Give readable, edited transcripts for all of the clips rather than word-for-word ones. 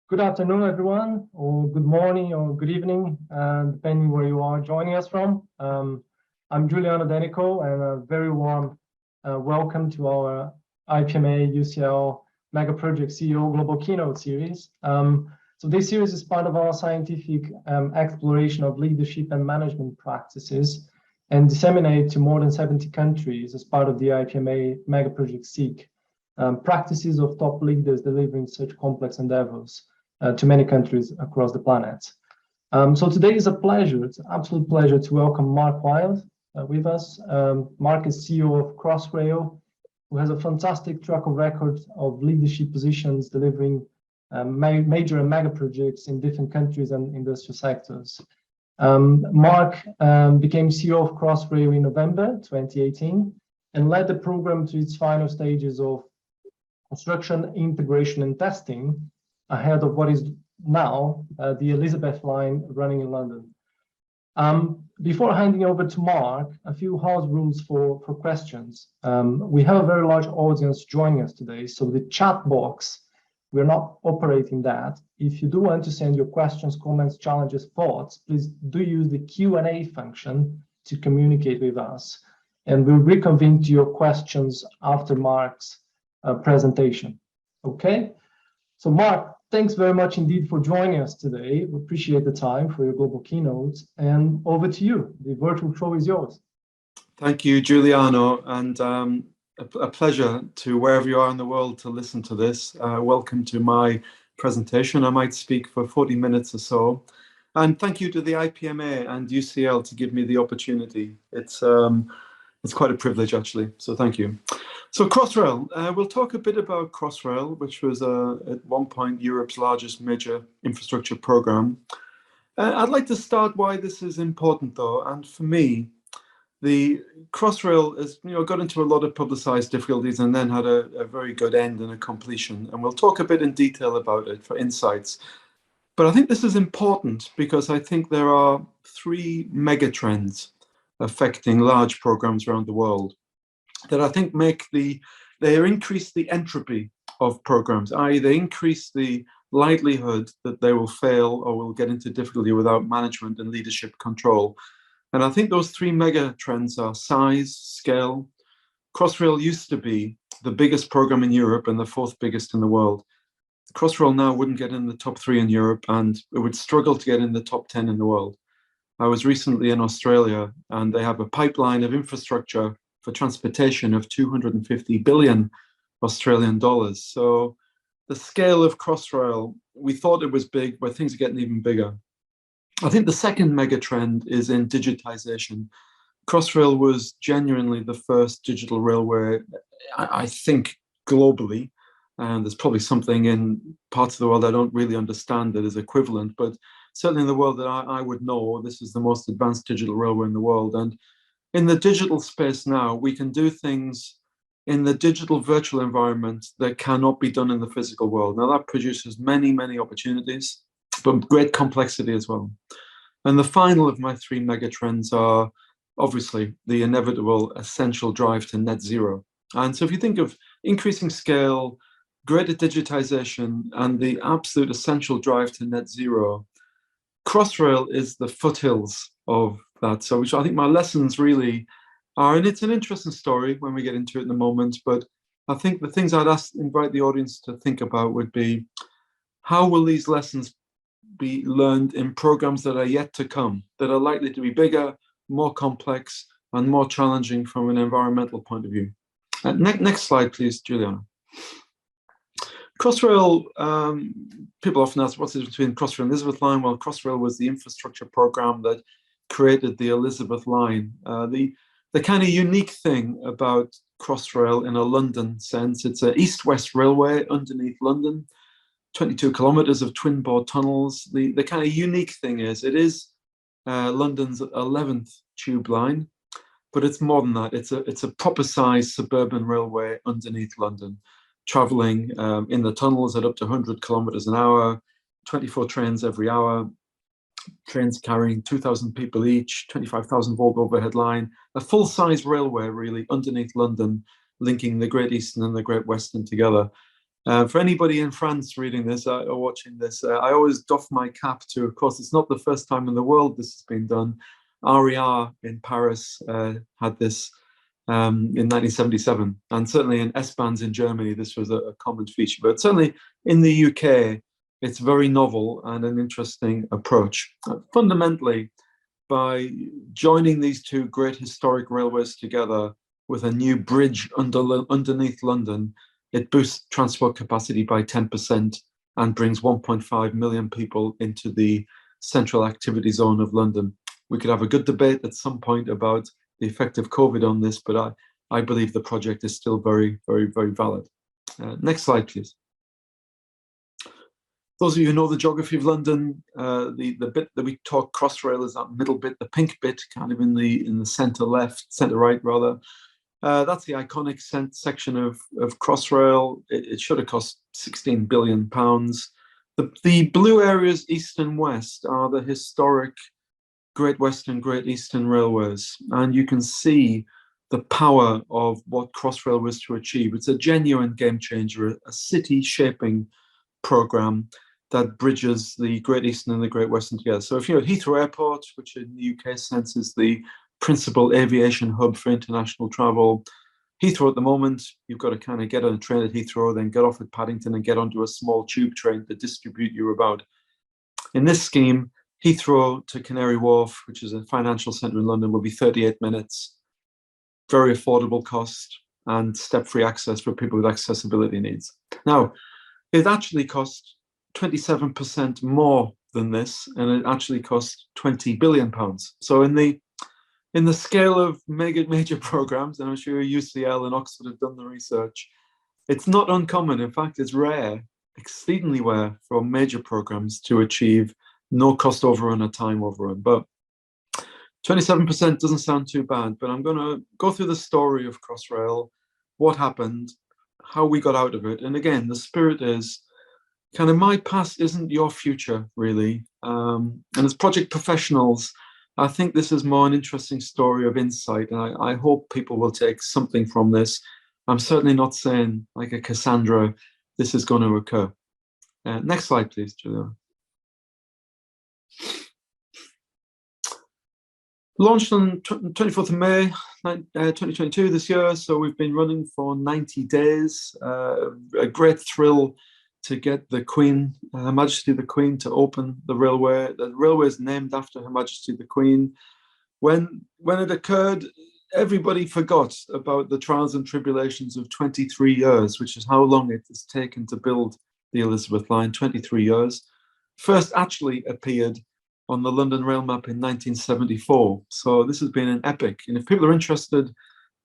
Good afternoon, everyone, or good morning or good evening, depending where you are joining us from. I'm Giuliano Denico, and a very warm welcome to our IPMA UCL Megaproject CEO Global Keynote Series. So this series is part of our scientific exploration of leadership and management practices and disseminate to more than 70 countries as part of the IPMA Megaproject SIG, practices of top leaders delivering such complex endeavors to many countries across the planet. So today is a pleasure, it's an absolute pleasure to welcome Mark Wild with us. Mark is CEO of Crossrail, who has a fantastic track record of leadership positions delivering major and mega projects in different countries and industrial sectors. Mark became CEO of Crossrail in November 2018 and led the program to its final stages of construction, integration, and testing ahead of what is now the Elizabeth line running in London. Before handing over to Mark, a few house rules for questions. We have a very large audience joining us today, so the chat box, we're not operating that. If you do want to send your questions, comments, challenges, thoughts, please do use the Q&A function to communicate with us. And we'll reconvene to your questions after Mark's presentation. Okay? So Mark, thanks very much indeed for joining us today. We appreciate the time for your global keynotes. And over to you. The virtual show is yours. Thank you, Giuliano, and a pleasure to wherever you are in the world to listen to this. Welcome to my presentation. I might speak for 40 minutes or so. And thank you to the IPMA and UCL to give me the opportunity. It's quite a privilege, actually, so thank you. So Crossrail, we'll talk a bit about Crossrail, which was at one point Europe's largest major infrastructure program. I'd like to start why this is important, though, and for me, the Crossrail has got into a lot of publicized difficulties and then had a very good end and a completion, and we'll talk a bit in detail about it for insights. But I think this is important because I think there are three mega trends affecting large programs around the world that I think they increase the entropy of programs, i.e. they increase the likelihood that they will fail or will get into difficulty without management and leadership control. And I think those three mega trends are size, scale. Crossrail used to be the biggest program in Europe and the fourth biggest in the world. Crossrail now wouldn't get in the top 3 in Europe, and it would struggle to get in the top 10 in the world. I was recently in Australia, and they have a pipeline of infrastructure for transportation of 250 billion Australian dollars. So the scale of Crossrail, we thought it was big, but things are getting even bigger. I think the second mega trend is in digitization. Crossrail was genuinely the first digital railway, I think, globally. And there's probably something in parts of the world I don't really understand that is equivalent, but certainly in the world that I would know, this is the most advanced digital railway in the world. And in the digital space now, we can do things in the digital virtual environment that cannot be done in the physical world. Now that produces many, many opportunities, but great complexity as well. And the final of my three mega trends are obviously the inevitable essential drive to net zero. And so if you think of increasing scale, greater digitization, and the absolute essential drive to net zero, Crossrail is the foothills of that. So which I think my lessons really are, and it's an interesting story when we get into it in a moment, but I think the things I'd invite the audience to think about would be, how will these lessons be learned in programs that are yet to come, that are likely to be bigger, more complex, and more challenging from an environmental point of view? Next slide, please, Giuliano. Crossrail, people often ask what's the difference between Crossrail and Elizabeth Line. Well, Crossrail was the infrastructure program that created the Elizabeth Line. The kind of unique thing about Crossrail in a London sense, it's an east-west railway underneath London, 22 kilometers of twin-bore tunnels. The kind of unique thing is it is London's 11th tube line, but it's more than that. It's a proper-sized suburban railway underneath London, traveling in the tunnels at up to 100 kilometers an hour, 24 trains every hour, trains carrying 2,000 people each, 25,000 volt overhead line, a full-size railway really underneath London, linking the Great Eastern and the Great Western together. For anybody in France reading this or watching this, I always doff my cap to, of course, it's not the first time in the world this has been done. RER in Paris had this in 1977, and certainly in S-Bahns in Germany, this was a common feature. But certainly in the UK, it's very novel and an interesting approach. Fundamentally, by joining these two great historic railways together with a new bridge underneath London, it boosts transport capacity by 10% and brings 1.5 million people into the central activity zone of London. We could have a good debate at some point about the effect of COVID on this, but I believe the project is still very, very, very valid. Next slide, please. Those of you who know the geography of London, the bit that we talk Crossrail is that middle bit, the pink bit, kind of in the centre right rather. That's the iconic section of Crossrail. It should have cost £16 billion. The blue areas, east and west, are the historic Great Western, Great Eastern Railways. And you can see the power of what Crossrail was to achieve. It's a genuine game changer, a city-shaping program that bridges the Great Eastern and the Great Western together. So if you're at Heathrow Airport, which in the UK sense is the principal aviation hub for international travel, Heathrow at the moment, you've got to kind of get on a train at Heathrow, then get off at Paddington and get onto a small tube train to distribute you about. In this scheme, Heathrow to Canary Wharf, which is a financial centre in London, will be 38 minutes, very affordable cost, and step-free access for people with accessibility needs. Now, it actually cost 27% more than this, and it actually cost £20 billion. So in the scale of major programs, and I'm sure UCL and Oxford have done the research, it's not uncommon. In fact, it's rare, exceedingly rare, for major programs to achieve no cost overrun or time overrun. But 27% doesn't sound too bad. But I'm going to go through the story of Crossrail, what happened, how we got out of it. And again, the spirit is kind of my past isn't your future, really. And as project professionals, I think this is more an interesting story of insight. And I hope people will take something from this. I'm certainly not saying, like a Cassandra, this is going to occur. Next slide, please, Julia. Launched on 24th of May 2022 this year, so we've been running for 90 days. A great thrill to get the Queen, Her Majesty the Queen, to open the railway. The railway is named after Her Majesty the Queen. When it occurred, everybody forgot about the trials and tribulations of 23 years, which is how long it has taken to build the Elizabeth line, 23 years. First actually appeared on the London rail map in 1974. So this has been an epic. And if people are interested,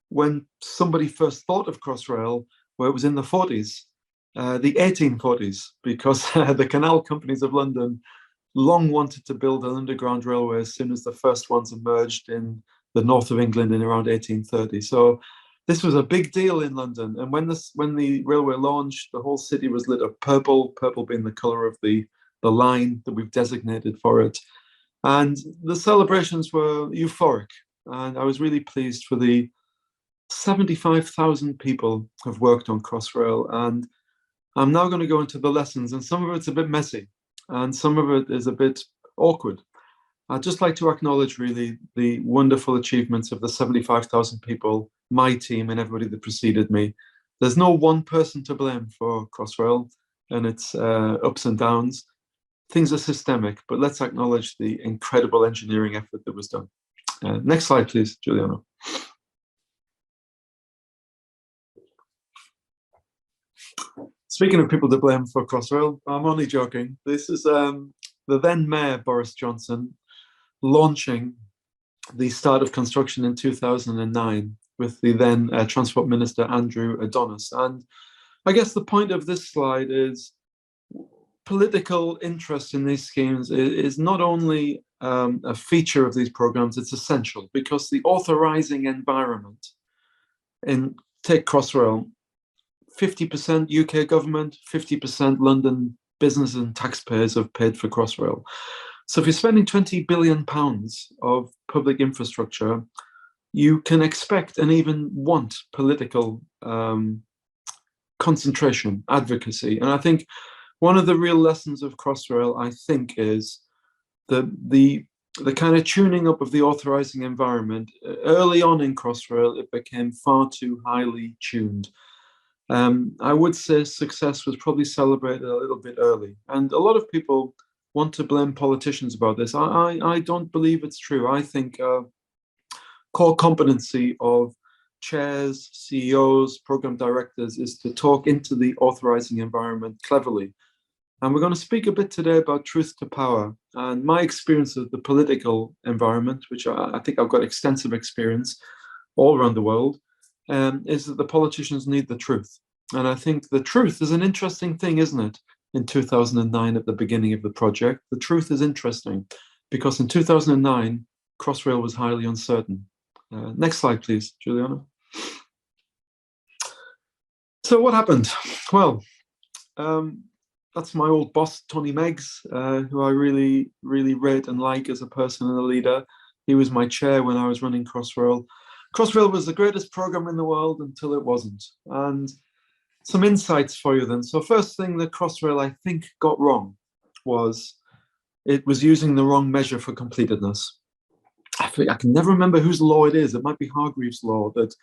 when somebody first thought of Crossrail, well, it was in the 40s, the 1840s, because the canal companies of London long wanted to build an underground railway as soon as the first ones emerged in the north of England in around 1830. So this was a big deal in London. And when the railway launched, the whole city was lit up purple, purple being the color of the line that we've designated for it. And the celebrations were euphoric. And I was really pleased for the 75,000 people have worked on Crossrail. And I'm now going to go into the lessons, and some of it's a bit messy and some of it is a bit awkward. I'd just like to acknowledge really the wonderful achievements of the 75,000 people, my team and everybody that preceded me. There's no one person to blame for Crossrail and its ups and downs. Things are systemic, but let's acknowledge the incredible engineering effort that was done. Next slide, please, Giuliano. Speaking of people to blame for Crossrail, I'm only joking. This is the then Mayor, Boris Johnson, launching the start of construction in 2009 with the then Transport Minister, Andrew Adonis. And I guess the point of this slide is political interest in these schemes is not only a feature of these programs, it's essential because the authorizing environment take Crossrail, 50% UK government, 50% London business and taxpayers have paid for Crossrail. So if you're spending £20 billion of public infrastructure, you can expect and even want political concentration, advocacy. And I think one of the real lessons of Crossrail, I think, is the kind of tuning up of the authorizing environment. Early on in Crossrail, it became far too highly tuned. I would say success was probably celebrated a little bit early. And a lot of people want to blame politicians about this. I don't believe it's true. I think core competency of chairs, CEOs, program directors is to talk into the authorizing environment cleverly. And we're going to speak a bit today about truth to power and my experience of the political environment, which I think I've got extensive experience all around the world, is that the politicians need the truth. And I think the truth is an interesting thing, isn't it? In 2009, at the beginning of the project, the truth is interesting because in 2009, Crossrail was highly uncertain. Next slide, please, Juliana. So what happened? Well, that's my old boss, Tony Meggs, who I really, really rate and like as a person and a leader. He was my chair when I was running Crossrail. Crossrail was the greatest program in the world until it wasn't. And some insights for you then. So first thing that Crossrail, I think, got wrong was it was using the wrong measure for completedness. I can never remember whose law it is. It might be Hargreaves' law, that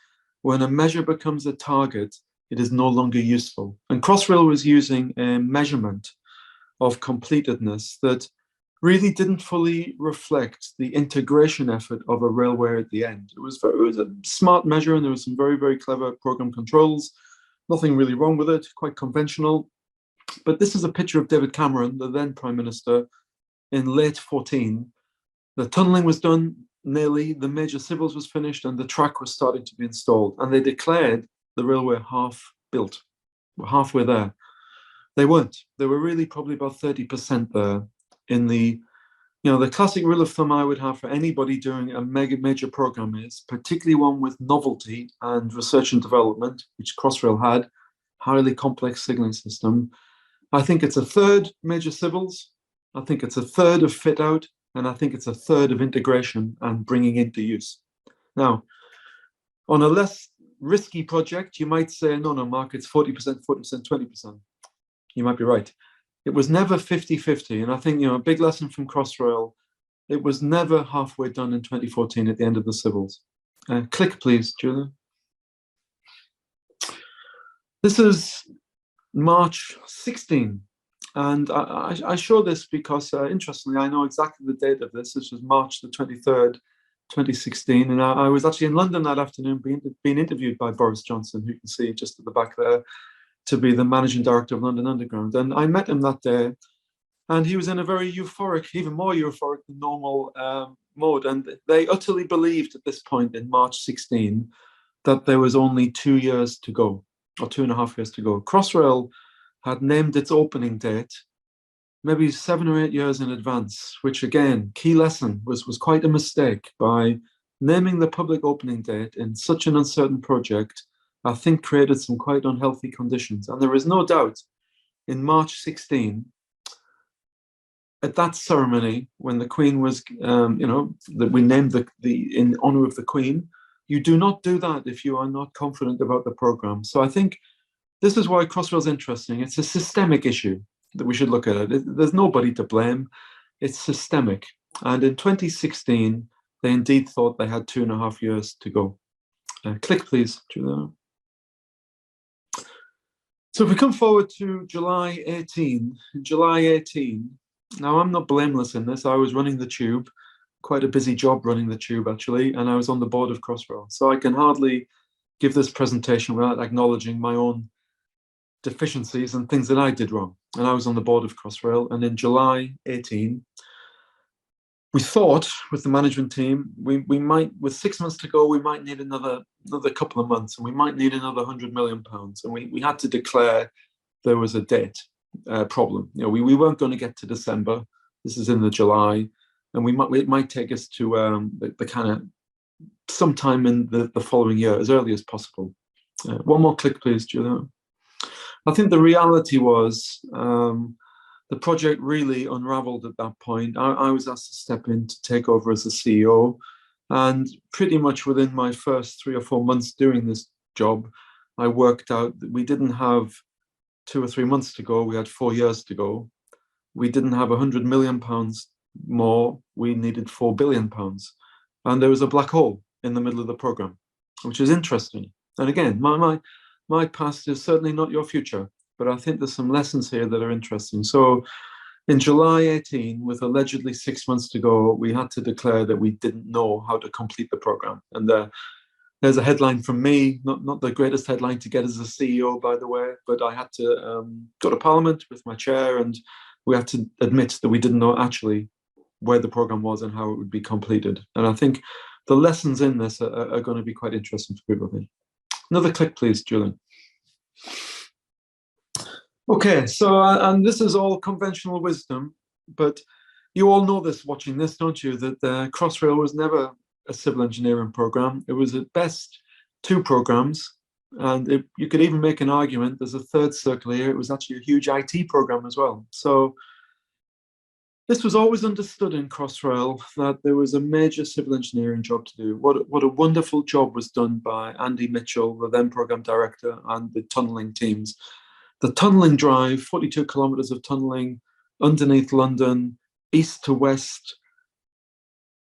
when a measure becomes a target, it is no longer useful. And Crossrail was using a measurement of completedness that really didn't fully reflect the integration effort of a railway at the end. It was a smart measure, and there was some very, very clever program controls. Nothing really wrong with it, quite conventional. But this is a picture of David Cameron, the then Prime Minister, in late 14. The tunnelling was done nearly, the major civils was finished, and the track was starting to be installed. And they declared the railway half built. We're halfway there. They weren't. They were really probably about 30% there. In the, the classic rule of thumb I would have for anybody doing a major program is, particularly one with novelty and research and development, which Crossrail had, highly complex signalling system. I think it's a third major civils. I think it's a third of fit out. And I think it's a third of integration and bringing into use. Now, on a less risky project, you might say, no, Mark, it's 40%, 40%, 20%. You might be right. It was never 50-50. And I think, a big lesson from Crossrail, it was never halfway done in 2014 at the end of the civils. Click, please, Julia. This is March 16. And I show this because, interestingly, I know exactly the date of this. This was March the 23rd, 2016. And I was actually in London that afternoon being interviewed by Boris Johnson, who you can see just at the back there, to be the managing director of London Underground. And I met him that day. And he was in a very euphoric, even more euphoric than normal mode. And they utterly believed at this point in March 16 that there was only 2 years to go, or 2.5 years to go. Crossrail had named its opening date maybe 7 or 8 years in advance, which again, key lesson, was quite a mistake. By naming the public opening date in such an uncertain project, I think created some quite unhealthy conditions. And there is no doubt in March 16, at that ceremony, when the Queen was, that we named in honor of the Queen, you do not do that if you are not confident about the program. So I think this is why Crossrail is interesting. It's a systemic issue that we should look at it. There's nobody to blame. It's systemic. And in 2016, they indeed thought they had 2.5 years to go. Click, please, Juliana. So if we come forward to July 18, now I'm not blameless in this. I was running the tube, quite a busy job running the tube, actually, and I was on the board of Crossrail. So I can hardly give this presentation without acknowledging my own deficiencies and things that I did wrong. And I was on the board of Crossrail. And in July 18, we thought with the management team, we might, with 6 months to go, we might need another couple of months, and we might need another £100 million. And we had to declare there was a debt problem. We weren't going to get to December. This is in the July, and it might take us to the kind of sometime in the following year, as early as possible. One more click, please, Julia. I think the reality was the project really unraveled at that point. I was asked to step in to take over as the CEO, and pretty much within my first 3 or 4 months doing this job, I worked out that we didn't have 2 or 3 months to go, we had 4 years to go. We didn't have £100 million more, we needed £4 billion. And there was a black hole in the middle of the program, which is interesting. And again, my past is certainly not your future, but I think there's some lessons here that are interesting. So in July 18, with allegedly 6 months to go, we had to declare that we didn't know how to complete the program. And there's a headline from me, not the greatest headline to get as a CEO, by the way, but I had to go to Parliament with my chair, and we had to admit that we didn't know actually where the program was and how it would be completed. And I think the lessons in this are going to be quite interesting for people. Another click, please, Julian. Okay, so, and this is all conventional wisdom, but you all know this watching this, don't you, that Crossrail was never a civil engineering program. It was at best 2 programs, and you could even make an argument, there's a third circle here, it was actually a huge IT program as well. So this was always understood in Crossrail that there was a major civil engineering job to do. What a wonderful job was done by Andy Mitchell, the then program director, and the tunnelling teams. The tunnelling drive, 42 kilometres of tunnelling underneath London, east to west,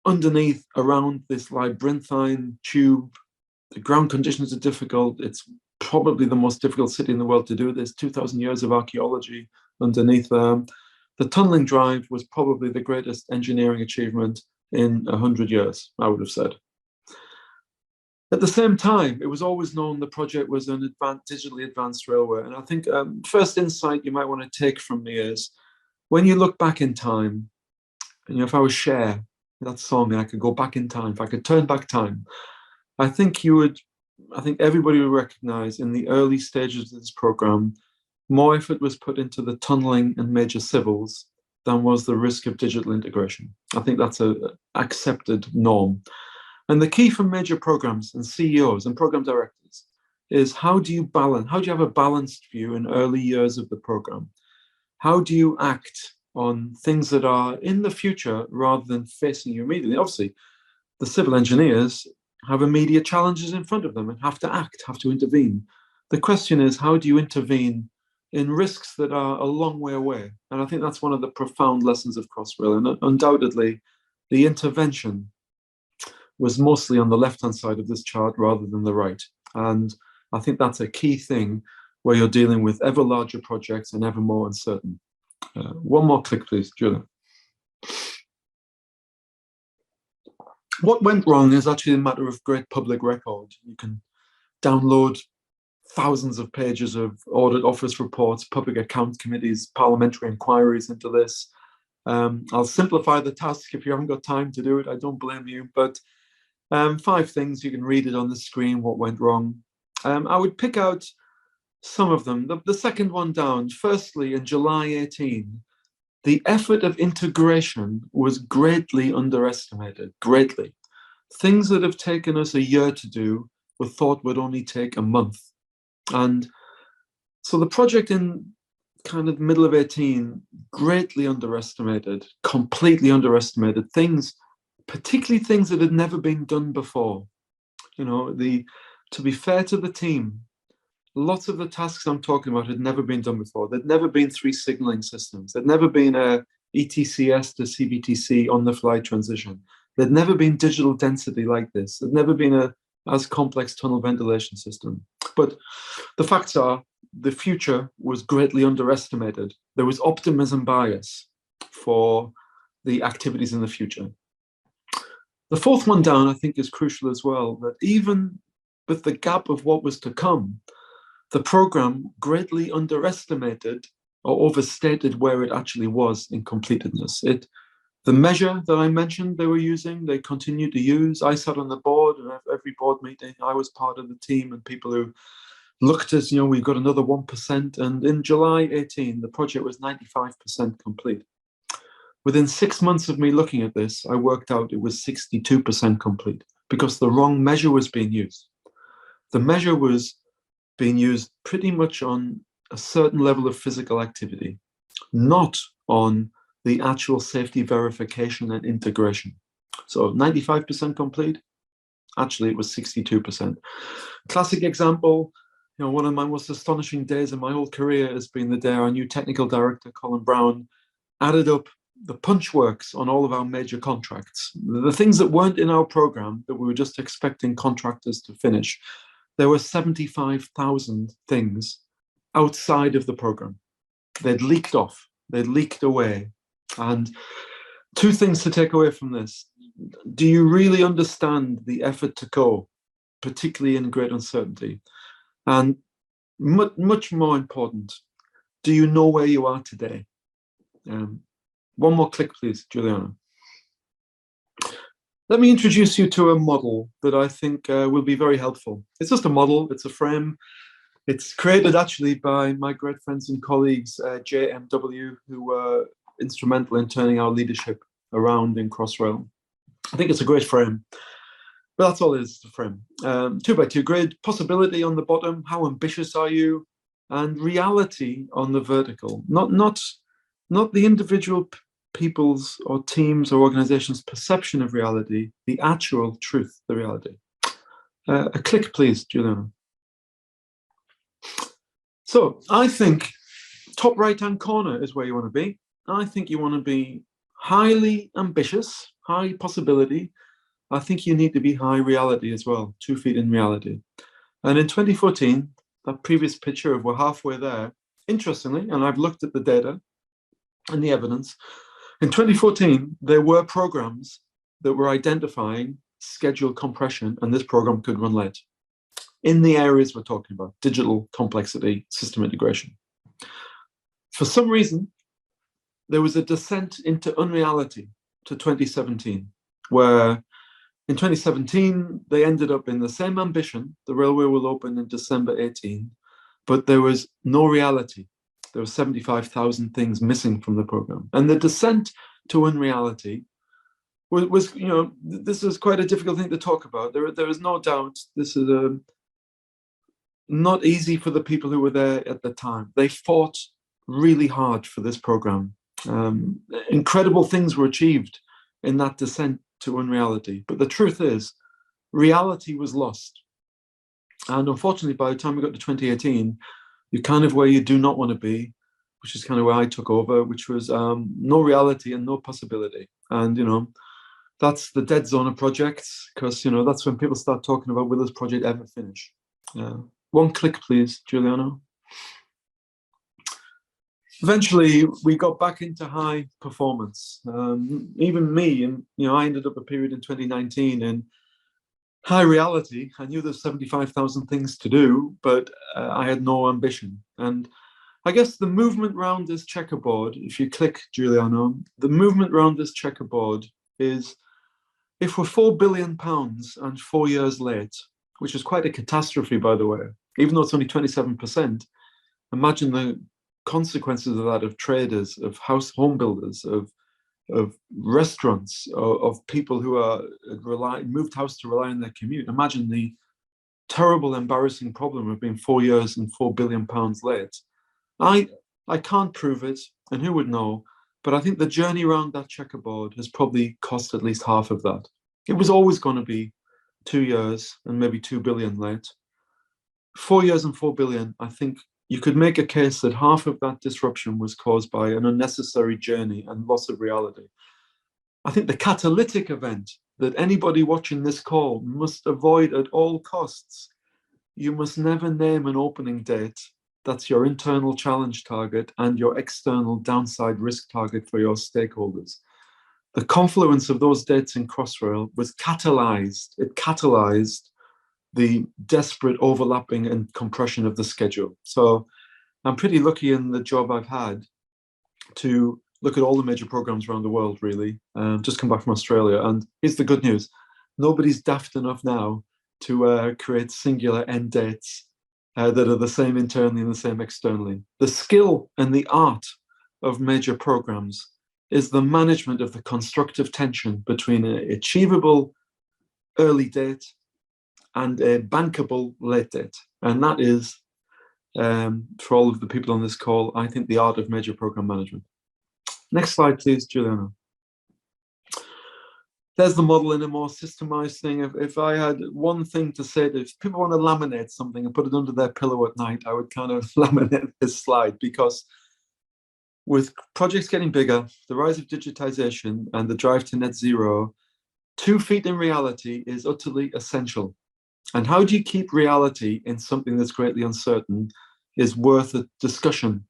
underneath, around this labyrinthine tube. The ground conditions are difficult. It's probably the most difficult city in the world to do this. 2,000 years of archaeology underneath there. The tunnelling drive was probably the greatest engineering achievement in 100 years, I would have said. At the same time, it was always known the project was an digitally advanced railway. And I think first insight you might want to take from me is, when you look back in time, and if I was Cher, that song, and I could go back in time, if I could turn back time, I think everybody would recognize in the early stages of this program, more effort was put into the tunnelling and major civils than was the risk of digital integration. I think that's an accepted norm. And the key for major programs and CEOs and program directors is, how do you have a balanced view in early years of the program? How do you act on things that are in the future rather than facing you immediately? Obviously, the civil engineers have immediate challenges in front of them and have to act, have to intervene. The question is, how do you intervene in risks that are a long way away? And I think that's one of the profound lessons of Crossrail. And undoubtedly, the intervention was mostly on the left-hand side of this chart rather than the right. And I think that's a key thing where you're dealing with ever larger projects and ever more uncertain. One more click, please, Julian. What went wrong is actually a matter of great public record. You can download thousands of pages of audit office reports, public account committees, parliamentary inquiries into this. I'll simplify the task if you haven't got time to do it. I don't blame you, but 5 things, you can read it on the screen, what went wrong. I would pick out some of them. The second one down, firstly, in July 18, the effort of integration was greatly underestimated, greatly. Things that have taken us a year to do were thought would only take a month. And so the project in kind of middle of 18, greatly underestimated, completely underestimated things, particularly things that had never been done before. You know, to be fair to the team, lots of the tasks I'm talking about had never been done before. There'd never been 3 signaling systems. There'd never been a ETCS to CBTC on-the-fly transition. There'd never been digital density like this. There'd never been a as complex tunnel ventilation system. But the facts are, the future was greatly underestimated. There was optimism bias for the activities in the future. The fourth one down, I think, is crucial as well, that even with the gap of what was to come, the program greatly underestimated or overstated where it actually was in completedness. The measure that I mentioned they were using, they continued to use. I sat on the board, and at every board meeting, I was part of the team and people who looked as, you know, we've got another 1%. And in July 18, the project was 95% complete. Within 6 months of me looking at this, I worked out it was 62% complete because the wrong measure was being used. The measure was being used pretty much on a certain level of physical activity, not on the actual safety verification and integration. So 95% complete, actually it was 62%. Classic example, one of my most astonishing days in my whole career has been the day our new technical director, Colin Brown, added up the punch works on all of our major contracts. The things that weren't in our program that we were just expecting contractors to finish. There were 75,000 things outside of the program. They'd leaked off, they'd leaked away. And two things to take away from this. Do you really understand the effort to go, particularly in great uncertainty? And much more important, do you know where you are today? One more click, please, Juliana. Let me introduce you to a model that I think will be very helpful. It's just a model, it's a frame. It's created actually by my great friends and colleagues, JMW, who were instrumental in turning our leadership around in Crossrail. I think it's a great frame. But that's all it is, the frame. 2x2 grid, possibility on the bottom, how ambitious are you? And reality on the vertical. Not the individual people's or teams or organizations' perception of reality, the actual truth, the reality. A click, please, Juliana. So I think top right-hand corner is where you want to be. I think you want to be highly ambitious, high possibility. I think you need to be high reality as well, 2 feet in reality. And in 2014, that previous picture of we're halfway there, interestingly, and I've looked at the data and the evidence, in 2014, there were programs that were identifying schedule compression, and this program could run late in the areas we're talking about, digital complexity, system integration. For some reason, there was a descent into unreality to 2017, where in 2017, they ended up in the same ambition. The railway will open in December 18, but there was no reality. There were 75,000 things missing from the program. And the descent to unreality was this is quite a difficult thing to talk about. There is no doubt this is not easy for the people who were there at the time. They fought really hard for this program. Incredible things were achieved in that descent to unreality. But the truth is, reality was lost. And unfortunately, by the time we got to 2018, you're kind of where you do not want to be, which is kind of where I took over, which was no reality and no possibility. And, that's the dead zone of projects, because, that's when people start talking about, will this project ever finish? One click, please, Giuliano. Eventually, we got back into high performance. Even me, and I ended up a period in 2019 in high reality. I knew there's 75,000 things to do, but I had no ambition. And I guess the movement around this checkerboard, if you click, Giuliano, the movement around this checkerboard is, if we're £4 billion and 4 years late, which is quite a catastrophe, by the way, even though it's only 27%, imagine the consequences of that, of traders, of home builders, of restaurants, of people who are moved house to rely on their commute. Imagine the terrible, embarrassing problem of being 4 years and £4 billion late. I can't prove it, and who would know? But I think the journey around that checkerboard has probably cost at least half of that. It was always going to be 2 years and maybe 2 billion late. 4 years and 4 billion, I think you could make a case that half of that disruption was caused by an unnecessary journey and loss of reality. I think the catalytic event that anybody watching this call must avoid at all costs. You must never name an opening date. That's your internal challenge target and your external downside risk target for your stakeholders. The confluence of those dates in Crossrail was catalyzed. It catalyzed the desperate overlapping and compression of the schedule. So I'm pretty lucky in the job I've had to look at all the major programs around the world, really. Just come back from Australia. And here's the good news. Nobody's daft enough now to create singular end dates that are the same internally and the same externally. The skill and the art of major programs is the management of the constructive tension between an achievable early date and a bankable late date. And that is, for all of the people on this call, I think the art of major program management. Next slide, please, Giuliano. there's the model in a more systemized thing. If I had one thing to say, that if people want to laminate something and put it under their pillow at night, I would kind of laminate this slide, because with projects getting bigger, the rise of digitization and the drive to net zero, 2 feet in reality is utterly essential. And how do you keep reality in something that's greatly uncertain is worth a discussion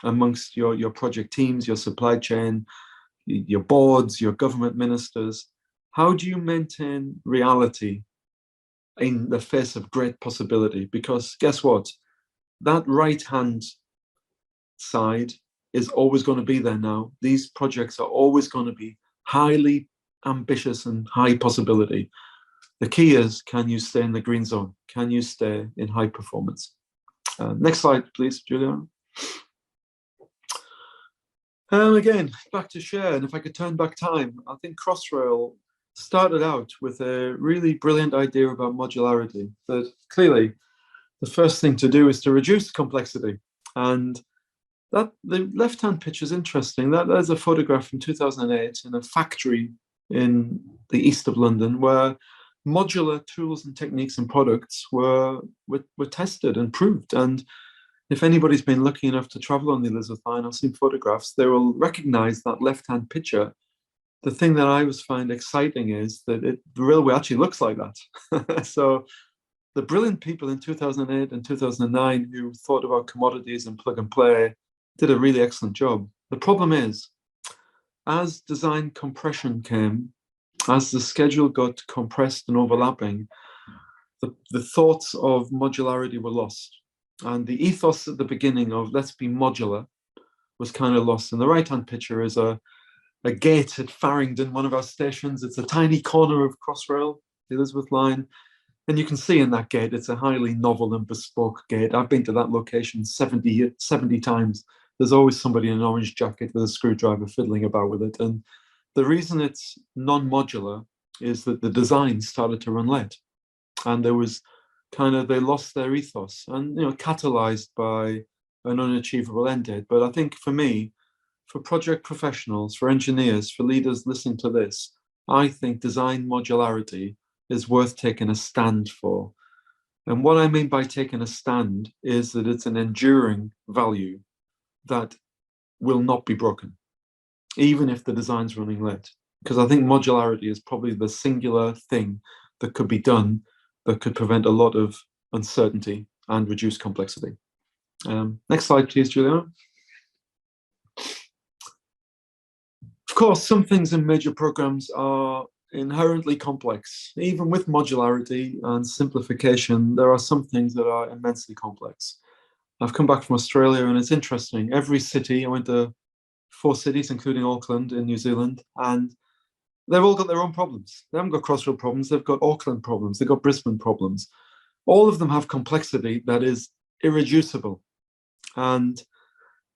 amongst your project teams, your supply chain, your boards, your government ministers. How do you maintain reality in the face of great possibility? Because guess what? That right-hand side is always going to be there now. These projects are always going to be highly ambitious and high possibility. The key is, can you stay in the green zone? Can you stay in high performance? Next slide, please, Julia. Again, back to share, and if I could turn back time, I think Crossrail started out with a really brilliant idea about modularity, that clearly the first thing to do is to reduce complexity. And that the left-hand picture is interesting. There's a photograph from 2008 in a factory in the east of London where modular tools and techniques and products were tested and proved. And if anybody's been lucky enough to travel on the Elizabeth line or seen photographs, they will recognize that left-hand picture. The thing that I was find exciting is that the railway actually looks like that. So the brilliant people in 2008 and 2009 who thought about commodities and plug and play did a really excellent job. The problem is, as design compression came, as the schedule got compressed and overlapping, the thoughts of modularity were lost. And the ethos at the beginning of let's be modular was kind of lost. And the right-hand picture is a gate at Farringdon, one of our stations. It's a tiny corner of Crossrail, the Elizabeth line. And you can see in that gate, it's a highly novel and bespoke gate. I've been to that location 70 times. There's always somebody in an orange jacket with a screwdriver fiddling about with it. And the reason it's non-modular is that the design started to run late. And there was they lost their ethos and, catalyzed by an unachievable end date. But I think for me, for project professionals, for engineers, for leaders listening to this, I think design modularity is worth taking a stand for. And what I mean by taking a stand is that it's an enduring value that will not be broken, even if the design's running late. Because I think modularity is probably the singular thing that could be done that could prevent a lot of uncertainty and reduce complexity. Next slide, please, Julia. Of course, some things in major programs are inherently complex. Even with modularity and simplification, there are some things that are immensely complex. I've come back from Australia and it's interesting. Every city, I went to 4 cities, including Auckland in New Zealand, and they've all got their own problems. They haven't got Crossrail problems, they've got Auckland problems, they've got Brisbane problems. All of them have complexity that is irreducible. And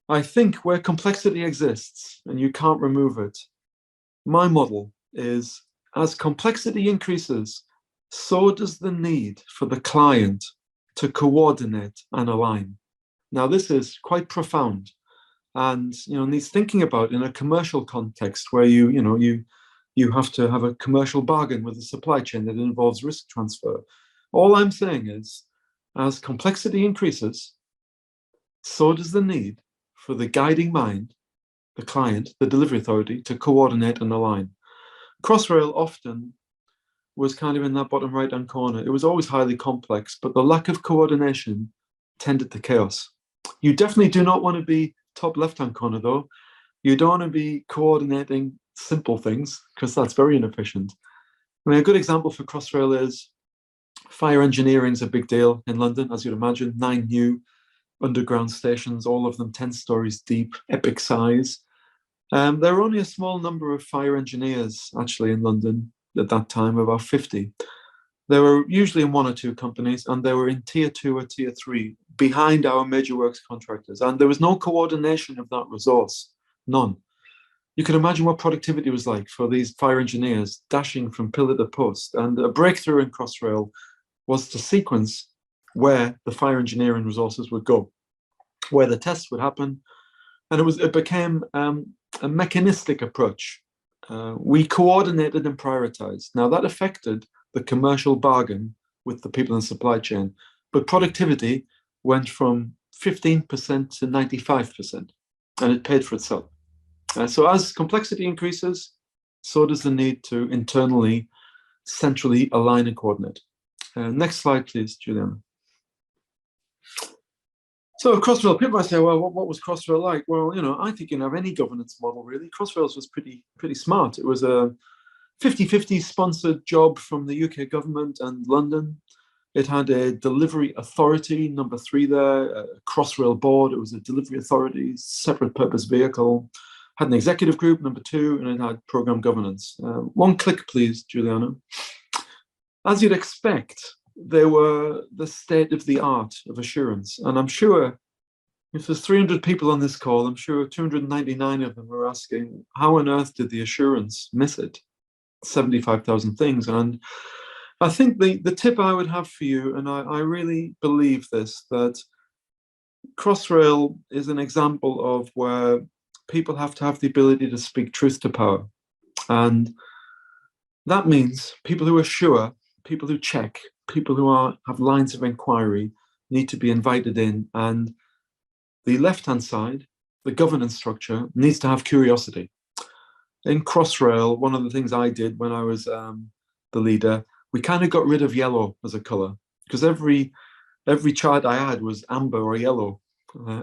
I think where complexity exists and you can't remove it, my model is as complexity increases, so does the need for the client to coordinate and align. Now, this is quite profound and needs thinking about in a commercial context where you have to have a commercial bargain with the supply chain that involves risk transfer. All I'm saying is, as complexity increases, so does the need for the guiding mind, the client, the delivery authority, to coordinate and align. Crossrail often was kind of in that bottom right-hand corner. It was always highly complex, but the lack of coordination tended to chaos. You definitely do not want to be top left-hand corner, though. You don't want to be coordinating simple things, because that's very inefficient. I mean, a good example for Crossrail is fire engineering is a big deal in London, as you'd imagine. 9 new underground stations, all of them 10 stories deep, epic size. There were only a small number of fire engineers actually in London at that time, about 50. They were usually in 1 or 2 companies, and they were in tier 2 or tier 3 behind our major works contractors. And there was no coordination of that resource, none. You can imagine what productivity was like for these fire engineers dashing from pillar to post. And a breakthrough in Crossrail was to sequence where the fire engineering resources would go, where the tests would happen. And it became a mechanistic approach We coordinated and prioritized. Now that affected the commercial bargain with the people in the supply chain, but productivity went from 15% to 95%, and it paid for itself. So as complexity increases, so does the need to internally, centrally align and coordinate. Next slide, please, Juliana. So Crossrail, people might say, well, what was Crossrail like? Well, I think you can have any governance model, really. Crossrail's was pretty smart. It was a 50-50 sponsored job from the UK government and London. It had a delivery authority, number 3 there, a Crossrail board. It was a delivery authority, separate purpose vehicle. Had an executive group, number 2, and it had program governance. One click, please, Juliana. As you'd expect, they were the state of the art of assurance. And I'm sure if there's 300 people on this call, I'm sure 299 of them are asking, how on earth did the assurance miss it? 75,000 things. And I think the tip I would have for you, and I really believe this, that Crossrail is an example of where people have to have the ability to speak truth to power. And that means people who are sure, people who check, people who have lines of inquiry need to be invited in. And the left-hand side, the governance structure, needs to have curiosity. In Crossrail, one of the things I did when I was the leader, we kind of got rid of yellow as a color, because every chart I had was amber or yellow,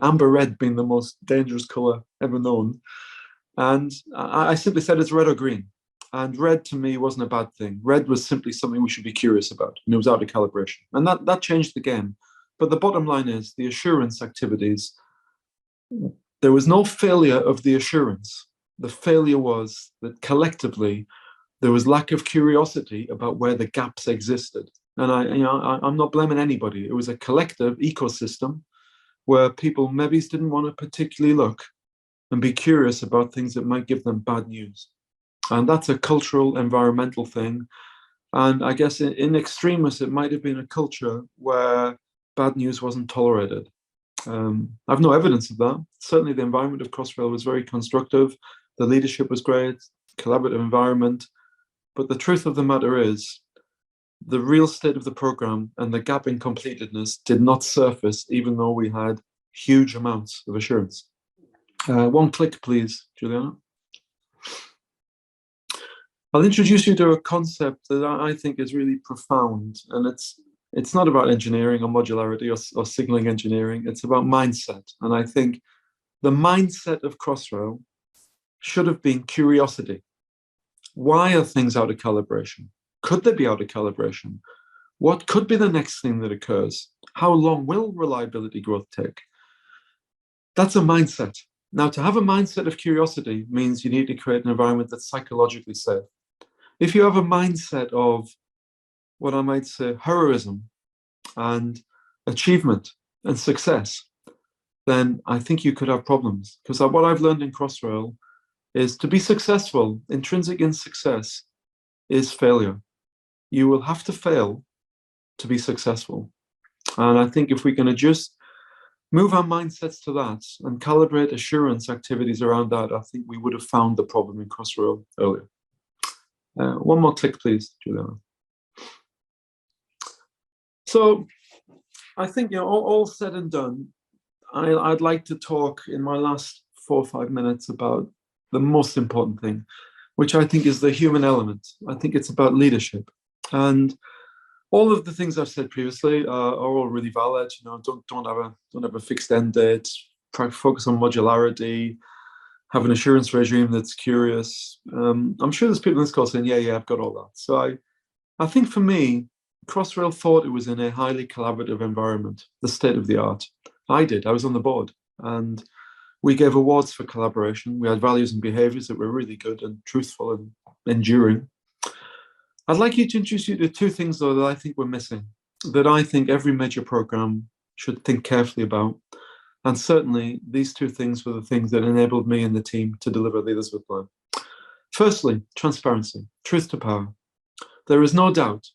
amber red being the most dangerous color ever known. And I simply said it's red or green. And red to me wasn't a bad thing. Red was simply something we should be curious about, and it was out of calibration. And that changed the game. But the bottom line is the assurance activities, there was no failure of the assurance. The failure was that collectively there was lack of curiosity about where the gaps existed. And I'm not blaming anybody. It was a collective ecosystem where people maybe didn't want to particularly look and be curious about things that might give them bad news. And that's a cultural, environmental thing. And I guess in extremis, it might have been a culture where bad news wasn't tolerated. I've no evidence of that. Certainly the environment of Crossrail was very constructive. The leadership was great, collaborative environment. But the truth of the matter is, the real state of the program and the gap in completedness did not surface, even though we had huge amounts of assurance. One click, please, Juliana. I'll introduce you to a concept that I think is really profound, and it's not about engineering or modularity or signaling engineering. It's about mindset. And I think the mindset of Crossrail should have been curiosity. Why are things out of calibration? Could they be out of calibration? What could be the next thing that occurs? How long will reliability growth take? That's a mindset. Now, to have a mindset of curiosity means you need to create an environment that's psychologically safe. If you have a mindset of what I might say heroism and achievement and success, then I think you could have problems. Because what I've learned in Crossrail is to be successful, intrinsic in success is failure. You will have to fail to be successful. And I think if we can just move our mindsets to that and calibrate assurance activities around that, I think we would have found the problem in Crossrail earlier. One more click, please, Juliana. So I think, all said and done, I'd like to talk in my last 4 or 5 minutes about the most important thing, which I think is the human element. I think it's about leadership. And all of the things I've said previously are all really valid. Don't have a fixed end date, focus on modularity, have an assurance regime that's curious. I'm sure there's people in this call saying, yeah, I've got all that. So I think for me, Crossrail thought it was in a highly collaborative environment, the state of the art. I was on the board, and we gave awards for collaboration. We had values and behaviors that were really good and truthful and enduring. I'd like to introduce you to 2 things, though, that I think we're missing, that I think every major program should think carefully about. And certainly, these 2 things were the things that enabled me and the team to deliver Leaders with Plan. Firstly, transparency, truth to power. There is no doubt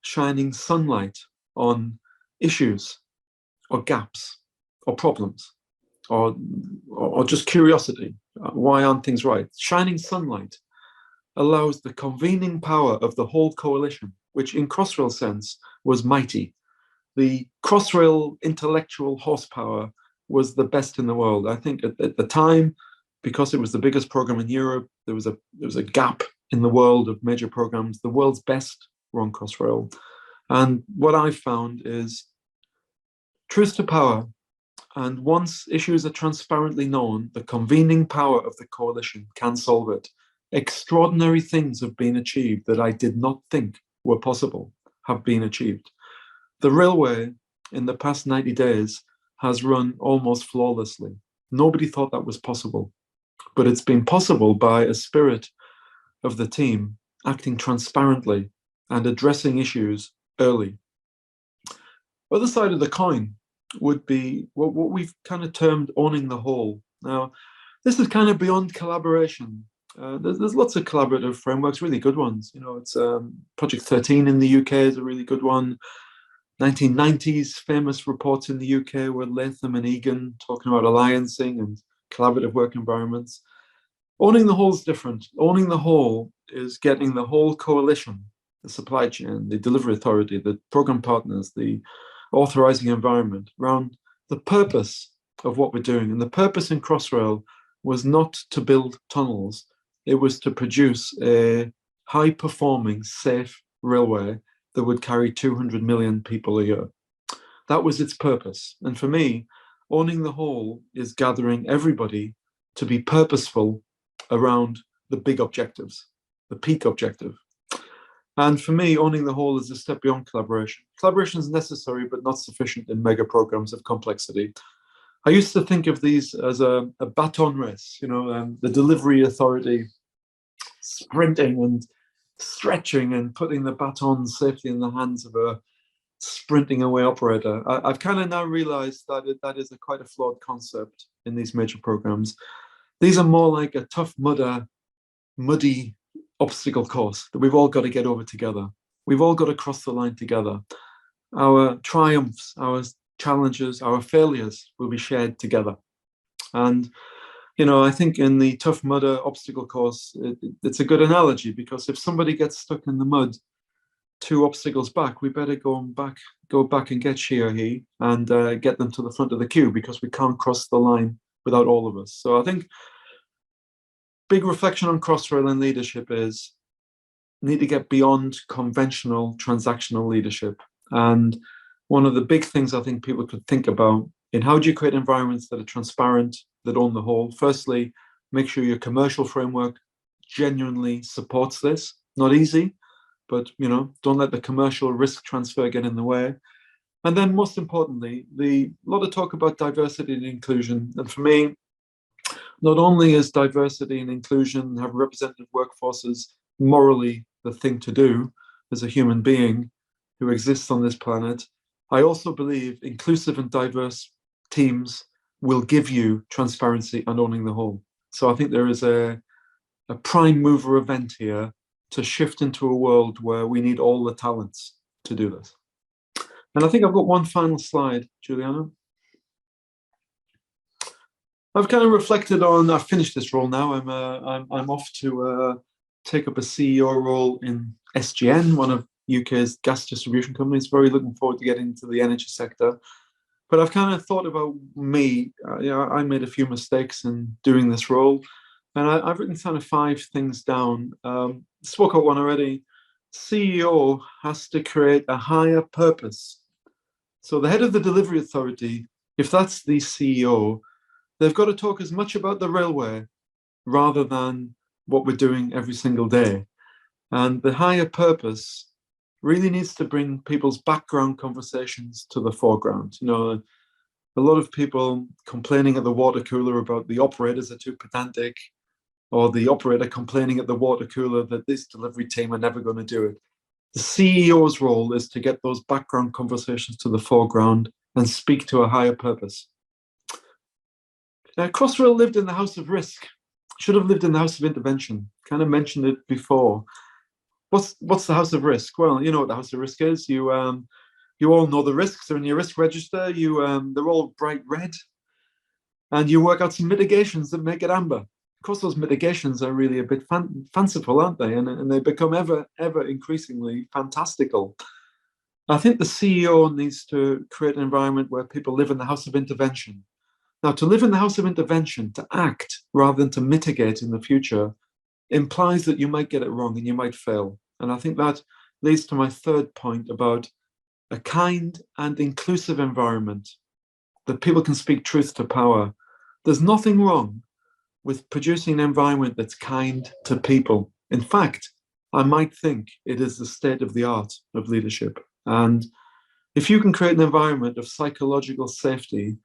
shining sunlight on issues or gaps or problems or just curiosity. Why aren't things right? Shining sunlight allows the convening power of the whole coalition, which in Crossrail sense was mighty. The Crossrail intellectual horsepower was the best in the world. I think at the time, because it was the biggest program in Europe, there was a gap in the world of major programs. The world's best were on Crossrail. And what I've found is truth to power. And once issues are transparently known, the convening power of the coalition can solve it. Extraordinary things have been achieved that I did not think were possible, have been achieved. The railway in the past 90 days has run almost flawlessly. Nobody thought that was possible, but it's been possible by a spirit of the team acting transparently and addressing issues early. Other side of the coin would be what we've kind of termed owning the whole. Now, this is kind of beyond collaboration. There's lots of collaborative frameworks, really good ones. You know, it's Project 13 in the UK is a really good one. 1990s famous reports in the UK were Latham and Egan talking about alliancing and collaborative work environments. Owning the whole is different. Owning the whole is getting the whole coalition, the supply chain, the delivery authority, the program partners, the authorizing environment around the purpose of what we're doing. And the purpose in Crossrail was not to build tunnels. It was to produce a high-performing, safe railway that would carry 200 million people a year. That was its purpose. And for me, owning the whole is gathering everybody to be purposeful around the big objectives, the peak objective. And for me, owning the whole is a step beyond collaboration. Collaboration is necessary, but not sufficient in mega programs of complexity. I used to think of these as a baton race, you know, the delivery authority sprinting and stretching and putting the baton safely in the hands of a sprinting away operator. I've kind of now realized that that is quite a flawed concept in these major programs. These are more like a tough muddy obstacle course that we've all got to get over together. We've all got to cross the line together. Our triumphs, our challenges, our failures will be shared together. And, you know, I think in the tough mudder obstacle course, it's a good analogy, because if somebody gets stuck in the mud 2 obstacles back, we better go back and get she or he and get them to the front of the queue, because we can't cross the line without all of us. So I think big reflection on Crossrail and leadership is need to get beyond conventional transactional leadership. And one of the big things I think people could think about in how do you create environments that are transparent, that own the whole. Firstly, make sure your commercial framework genuinely supports this. Not easy, but you know, don't let the commercial risk transfer get in the way. And then most importantly, a lot of talk about diversity and inclusion. And for me, not only is diversity and inclusion, have representative workforces, morally the thing to do as a human being who exists on this planet, I also believe inclusive and diverse teams will give you transparency and owning the whole. So I think there is a prime mover event here to shift into a world where we need all the talents to do this. And I think I've got one final slide, Juliana. I've kind of reflected on, I've finished this role now. I'm off to take up a CEO role in SGN, one of UK's gas distribution companies. Very looking forward to getting into the energy sector. But I've kind of thought about me. You know, I made a few mistakes in doing this role, and I've written kind of 5 things down. Spoke about one already. CEO has to create a higher purpose. So the head of the delivery authority, if that's the CEO, they've got to talk as much about the railway rather than what we're doing every single day. And the higher purpose really needs to bring people's background conversations to the foreground. You know, a lot of people complaining at the water cooler about the operators are too pedantic, or the operator complaining at the water cooler that this delivery team are never going to do it. The CEO's role is to get those background conversations to the foreground and speak to a higher purpose. Crossrail lived in the house of risk, should have lived in the house of intervention. Kind of mentioned it before. What's the house of risk? Well, you know what the house of risk is. You all know the risks. They're in your risk register. They're all bright red, and you work out some mitigations that make it amber. course, those mitigations are really a bit fanciful, aren't they? And they become ever increasingly fantastical. I think the CEO needs to create an environment where people live in the house of intervention. Now, to live in the house of intervention, to act rather than to mitigate in the future, implies that you might get it wrong and you might fail. And I think that leads to my third point about a kind and inclusive environment that people can speak truth to power. There's nothing wrong with producing an environment that's kind to people. In fact, I might think it is the state of the art of leadership. And if you can create an environment of psychological safety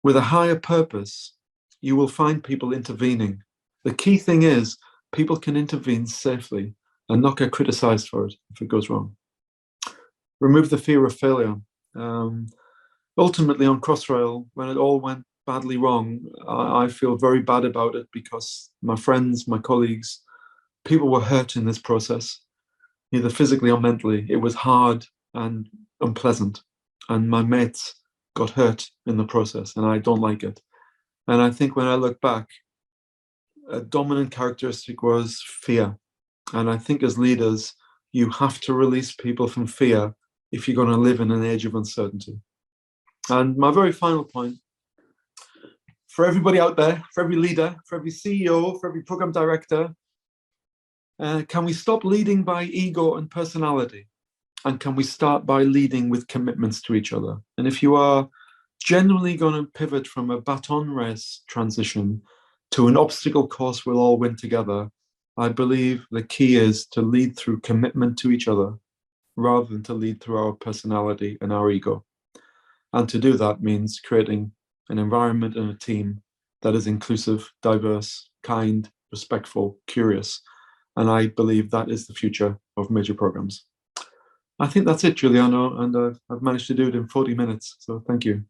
with a higher purpose, you will find people intervening. The key thing is people can intervene safely and not get criticized for it if it goes wrong. Remove the fear of failure. Ultimately on Crossrail, when it all went badly wrong, I feel very bad about it because my friends, my colleagues, people were hurt in this process, either physically or mentally. It was hard and unpleasant, and my mates got hurt in the process, and I don't like it. And I think when I look back, a dominant characteristic was fear. And I think as leaders, you have to release people from fear if you're going to live in an age of uncertainty. And my very final point, for everybody out there, for every leader, for every CEO, for every program director, can we stop leading by ego and personality? And can we start by leading with commitments to each other? And if you are genuinely going to pivot from a baton race transition to an obstacle course we'll all win together, I believe the key is to lead through commitment to each other rather than to lead through our personality and our ego. And to do that means creating an environment and a team that is inclusive, diverse, kind, respectful, curious. And I believe that is the future of major programs. I think that's it, Giuliano, and I've managed to do it in 40 minutes, so thank you.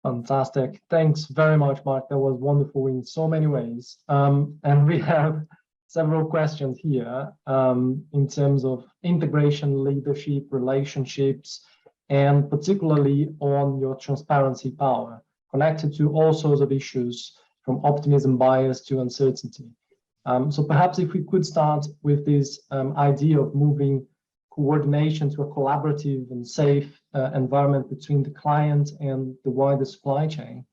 Fantastic. Thanks very much, Mark. That was wonderful in so many ways. And we have several questions here in terms of integration, leadership, relationships, and particularly on your transparency power, connected to all sorts of issues from optimism bias to uncertainty. So perhaps if we could start with this idea of moving coordination to a collaborative and safe environment between the client and the wider supply chain.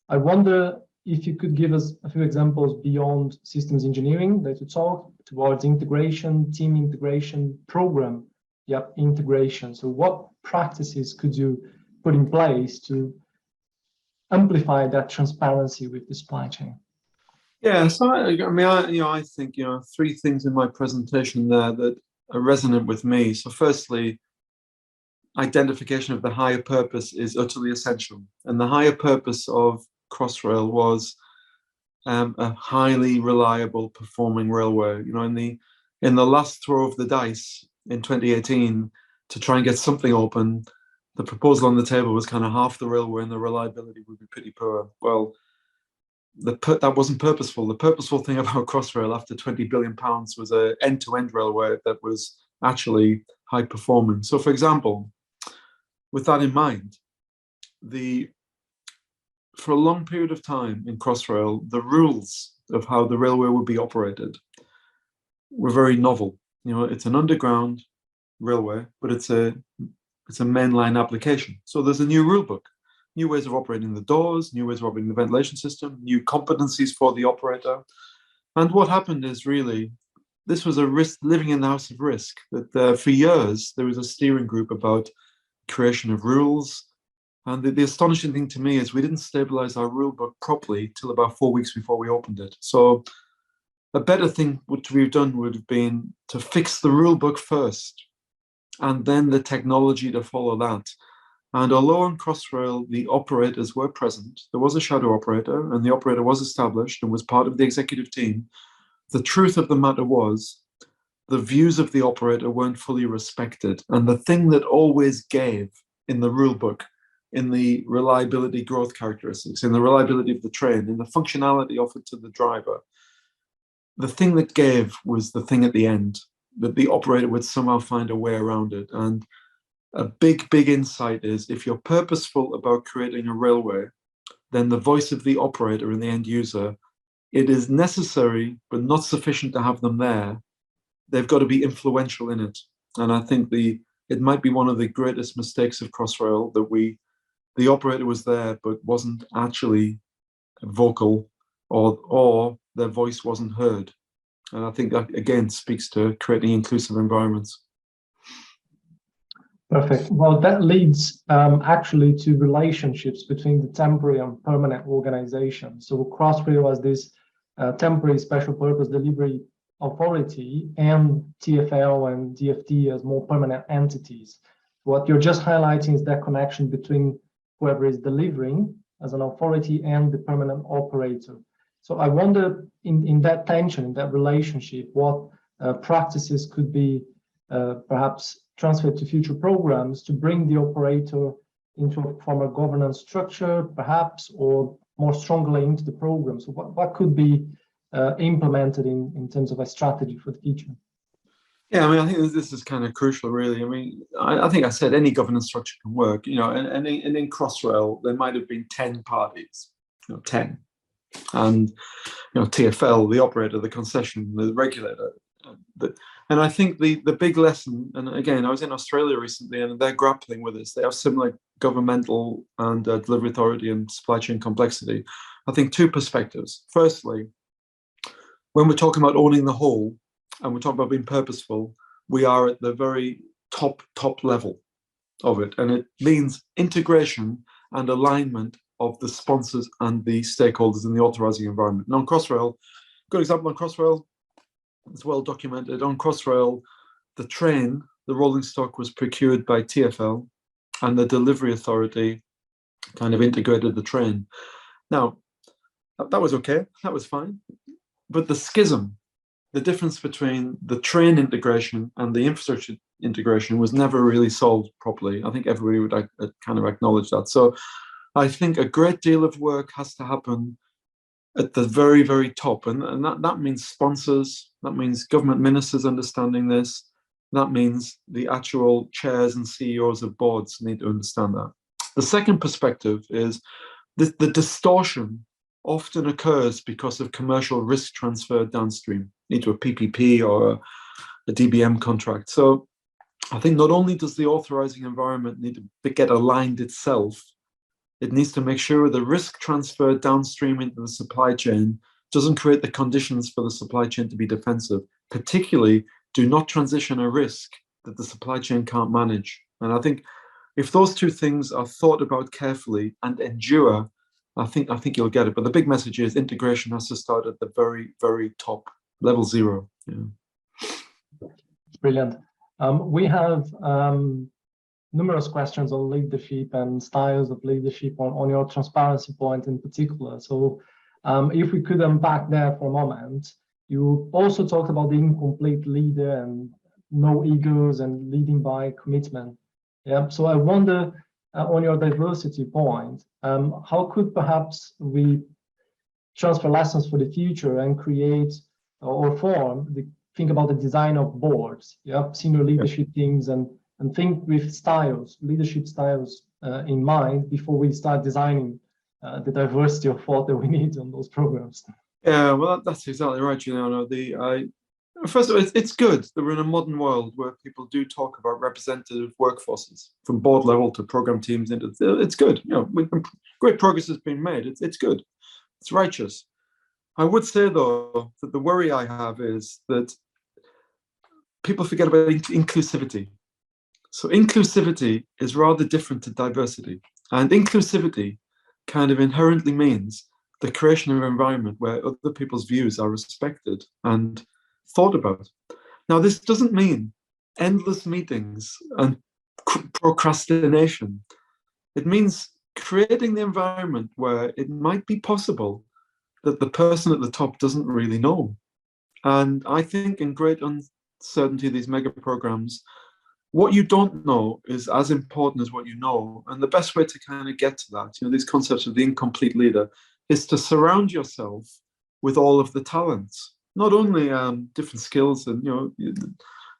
I wonder if you could give us a few examples beyond systems engineering that you talk towards integration, team integration, program integration. So what practices could you put in place to amplify that transparency with the supply chain? Yeah, so I think three things in my presentation there that are resonant with me. So firstly, identification of the higher purpose is utterly essential. And the higher purpose of Crossrail was a highly reliable performing railway. In the last throw of the dice in 2018 to try and get something open, the proposal on the table was kind of half the railway and the reliability would be pretty poor. Well, that wasn't purposeful. The purposeful thing about Crossrail after £20 billion was an end-to-end railway that was actually high performing. So for example, with that in mind, for a long period of time in Crossrail, the rules of how the railway would be operated were very novel. It's an underground railway, but it's a mainline application. So there's a new rule book. New ways of operating the doors, new ways of operating the ventilation system, new competencies for the operator. And what happened is really, this was a risk, living in the house of risk, that for years, there was a steering group about creation of rules. And the astonishing thing to me is we didn't stabilize our rule book properly till about 4 weeks before we opened it. So a better thing to have done would have been to fix the rule book first, and then the technology to follow that. And although on Crossrail, the operators were present, there was a shadow operator, and the operator was established and was part of the executive team. The truth of the matter was, the views of the operator weren't fully respected. And the thing that always gave in the rule book, in the reliability growth characteristics, in the reliability of the train, in the functionality offered to the driver, the thing that gave was the thing at the end. that the operator would somehow find a way around it. And a big, big insight is if you're purposeful about creating a railway, then the voice of the operator and the end user, it is necessary, but not sufficient to have them there. They've got to be influential in it. And I think it might be one of the greatest mistakes of Crossrail that the operator was there, but wasn't actually vocal, or their voice wasn't heard. And I think that, again, speaks to creating inclusive environments. Perfect. Well, that leads actually to relationships between the temporary and permanent organization. So Crossrail as this temporary special purpose delivery authority and TfL and DFT as more permanent entities. What you're just highlighting is that connection between whoever is delivering as an authority and the permanent operator. So I wonder in that tension, in that relationship, what practices could be perhaps transferred to future programs to bring the operator into a former governance structure, perhaps, or more strongly into the program. So what could be implemented in terms of a strategy for the future? Yeah, I mean, I think this is kind of crucial, really. I mean, I think I said any governance structure can work, you know, and in Crossrail, there might have been 10 parties, 10. And, TfL, the operator, the concession, the regulator. And I think the big lesson, and again, I was in Australia recently, and they're grappling with this. They have similar governmental and delivery authority and supply chain complexity. I think two perspectives. Firstly, when we're talking about owning the whole, and we're talking about being purposeful, we are at the very top level of it. And it means integration and alignment of the sponsors and the stakeholders in the authorizing environment. Now on Crossrail, good example on Crossrail, it's well documented. On Crossrail, the rolling stock was procured by TfL, and the delivery authority kind of integrated the train. Now, that was okay, that was fine. But the schism, the difference between the train integration and the infrastructure integration was never really solved properly. I think everybody would kind of acknowledge that. So I think a great deal of work has to happen at the very, very top. And that means sponsors, that means government ministers understanding this, that means the actual chairs and CEOs of boards need to understand that. The second perspective is the distortion often occurs because of commercial risk transfer downstream into a PPP or a DBM contract. So I think not only does the authorizing environment need to get aligned itself, it needs to make sure the risk transfer downstream into the supply chain doesn't create the conditions for the supply chain to be defensive. Particularly, do not transition a risk that the supply chain can't manage. And I think if those two things are thought about carefully and endure, I think you'll get it. But the big message is integration has to start at the very, very top, level 0. Yeah. Brilliant. We have numerous questions on leadership and styles of leadership on your transparency point in particular. So if we could unpack there for a moment, you also talked about the incomplete leader and no egos and leading by commitment. Yeah. So I wonder on your diversity point, how could perhaps we transfer lessons for the future and create or think about the design of boards, senior leadership teams, and think with leadership styles in mind before we start designing the diversity of thought that we need on those programs. Yeah, well, that's exactly right, Giuliano. First of all, it's good that we're in a modern world where people do talk about representative workforces from board level to program teams. It's good. Great progress has been made. It's good. It's righteous. I would say, though, that the worry I have is that people forget about inclusivity. So inclusivity is rather different to diversity. And inclusivity kind of inherently means the creation of an environment where other people's views are respected and thought about. Now, this doesn't mean endless meetings and procrastination. It means creating the environment where it might be possible that the person at the top doesn't really know. And I think in great uncertainty, these mega programs, what you don't know is as important as what you know. And the best way to kind of get to that, these concepts of the incomplete leader, is to surround yourself with all of the talents, not only different skills and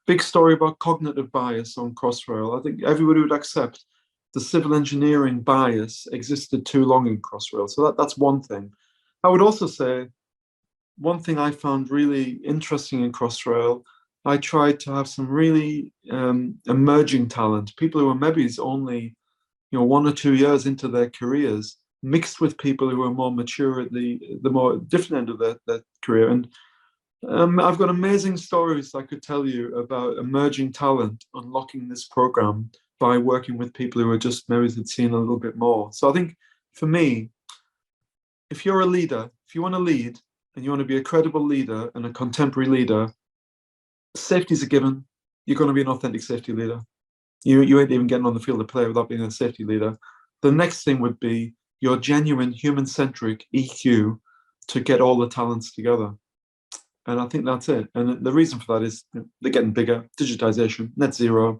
big story about cognitive bias on Crossrail. I think everybody would accept the civil engineering bias existed too long in Crossrail. So that's one thing. I would also say one thing I found really interesting in Crossrail, I tried to have some really emerging talent, people who are maybe only 1 or 2 years into their careers, mixed with people who are more mature at the more different end of their career. And I've got amazing stories I could tell you about emerging talent unlocking this program by working with people who are just maybe had seen a little bit more. So I think for me, if you're a leader, if you want to lead and you want to be a credible leader and a contemporary leader, safety is a given. You're going to be an authentic safety leader. You ain't even getting on the field of play without being a safety leader. The next thing would be your genuine human-centric EQ to get all the talents together. And I think that's it. And the reason for that is they're getting bigger, digitization, net zero.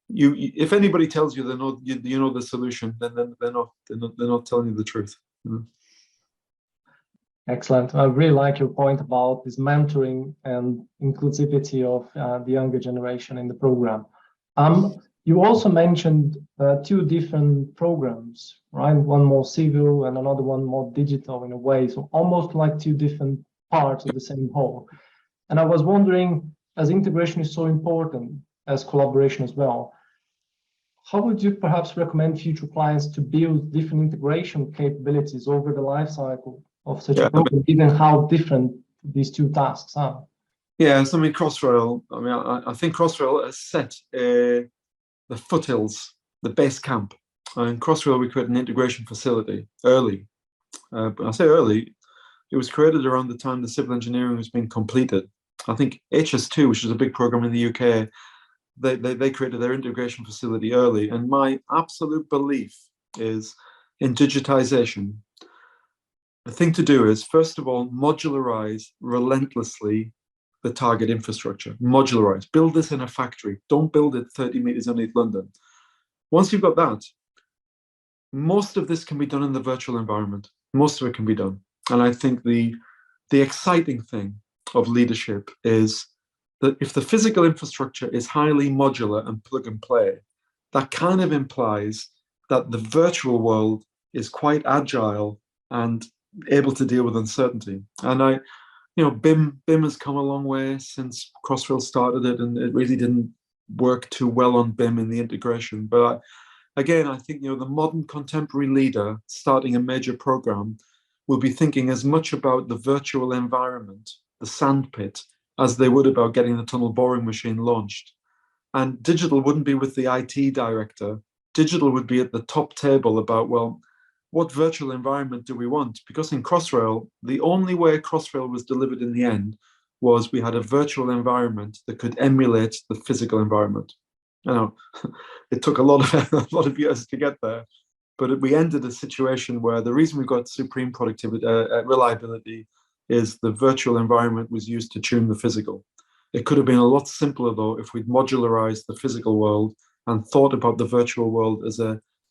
If anybody tells you they know you know the solution, then they're not telling you the truth. Excellent. I really like your point about this mentoring and inclusivity of the younger generation in the program. You also mentioned 2 different programs, right? One more civil and another one more digital in a way. So almost like 2 different parts of the same whole. And I was wondering, as integration is so important as collaboration as well, how would you perhaps recommend future clients to build different integration capabilities over the life cycle of such a program, given how different these 2 tasks are? Yeah, so I mean, Crossrail, I think Crossrail has set the foothills, the base camp. In Crossrail, we created an integration facility early. But I say early, it was created around the time the civil engineering was being completed. I think HS2, which is a big program in the UK, they created their integration facility early. And my absolute belief is in digitization, the thing to do is, first of all, modularize relentlessly the target infrastructure. Modularize. Build this in a factory. Don't build it 30 meters underneath London. Once you've got that, most of this can be done in the virtual environment. Most of it can be done. And I think the exciting thing of leadership is that if the physical infrastructure is highly modular and plug and play, that kind of implies that the virtual world is quite agile and able to deal with uncertainty. And BIM has come a long way since Crossrail started it, and it really didn't work too well on BIM in the integration. But again, I think the modern contemporary leader starting a major program will be thinking as much about the virtual environment, the sandpit, as they would about getting the tunnel boring machine launched. And digital wouldn't be with the IT director. Digital would be at the top table about, well, what virtual environment do we want? Because in Crossrail, the only way Crossrail was delivered in the end was we had a virtual environment that could emulate the physical environment. It took a lot of years to get there, but we ended a situation where the reason we got supreme productivity, reliability, is the virtual environment was used to tune the physical. It could have been a lot simpler though if we'd modularized the physical world and thought about the virtual world as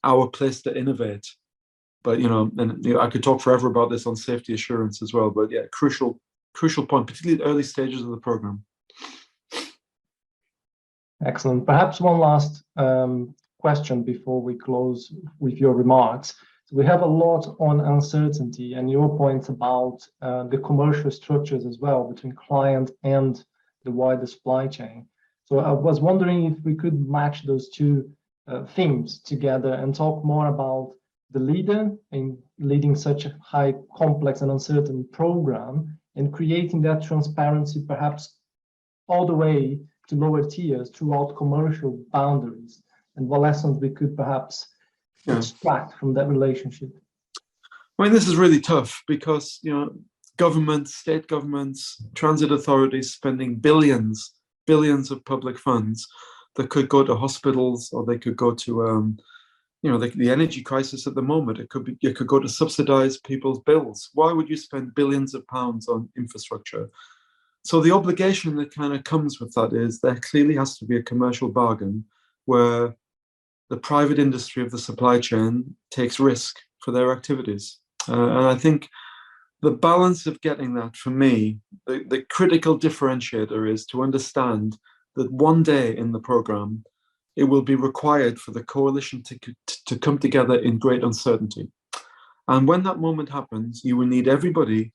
our place to innovate. But I could talk forever about this on safety assurance as well. But yeah, crucial point, particularly at early stages of the program. Excellent. Perhaps one last question before we close with your remarks. So we have a lot on uncertainty and your points about the commercial structures as well between client and the wider supply chain. So I was wondering if we could match those 2 themes together and talk more about the leader in leading such a high, complex and uncertain program and creating that transparency perhaps all the way to lower tiers throughout commercial boundaries, and what lessons we could perhaps extract from that relationship. I mean, this is really tough because, governments, state governments, transit authorities spending billions of public funds that could go to hospitals, or they could go to the energy crisis at the moment. It could go to subsidize people's bills. Why would you spend billions of pounds on infrastructure? So the obligation that kind of comes with that is there clearly has to be a commercial bargain where the private industry of the supply chain takes risk for their activities. And I think the balance of getting that, for me, the critical differentiator is to understand that one day in the program, it will be required for the coalition to come together in great uncertainty. And when that moment happens, you will need everybody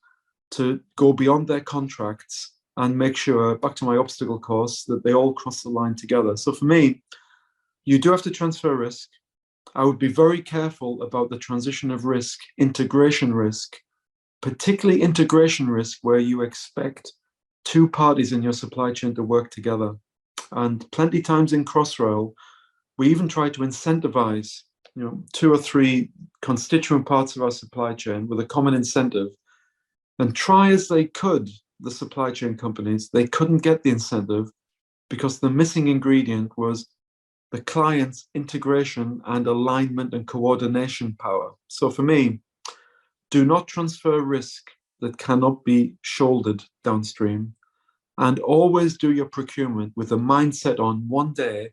to go beyond their contracts and make sure, back to my obstacle course, that they all cross the line together. So for me, you do have to transfer risk. I would be very careful about the transition of risk, integration risk, particularly integration risk where you expect two parties in your supply chain to work together. And plenty times in Crossrail, we even try to incentivize, two or three constituent parts of our supply chain with a common incentive. And try as they could, the supply chain companies, they couldn't get the incentive because the missing ingredient was the client's integration and alignment and coordination power. So for me, do not transfer risk that cannot be shouldered downstream, and always do your procurement with a mindset on one day